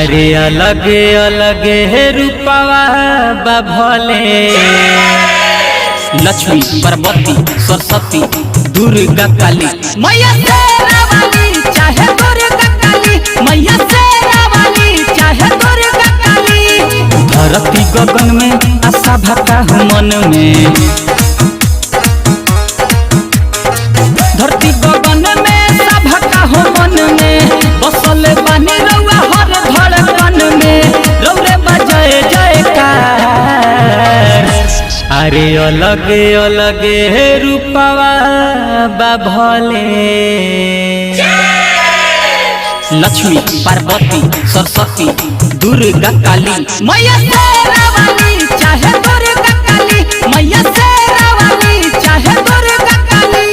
अरे अलग अलग है रूपवा भले लक्ष्मी पार्वती सरस्वती दुर्गा काली मैया शेरा वाली चाहे दुर्गा काली, मैया शेरा वाली चाहे दुर्गा काली। धरती गगन में आशा भका मन में, धरती गगन में आशा भका हो मन में, बसल बानी रउआ हर धड़कन में, रउरे बजाए जयकार। अरे अलग अलग है रूपवा भले लक्ष्मी पार्वती सरस्वती दुर्गा काली मैया शेरा वाली चाहे दुर्गा काली, मैया शेरा वाली चाहे दुर्गा काली।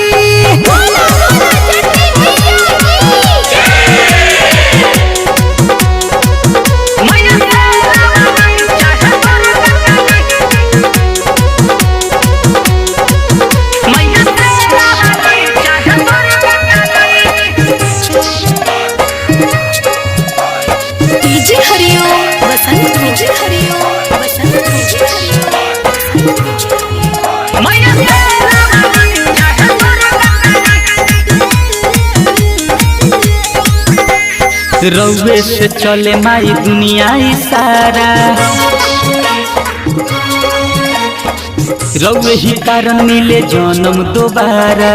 मैया शेरा वाली चाहे दुर्गा काली, मैया शेरा वाली चाहे दुर्गा काली। डीजे हरिओम वसंत, डीजे हरिओम वसंत, डीजे हरिओम। मैया शेरा वाली चाहे दुर्गा काली। रउए से चले माई दुनिया सारा, रउए ही कारण मिले जन्म दोबारा।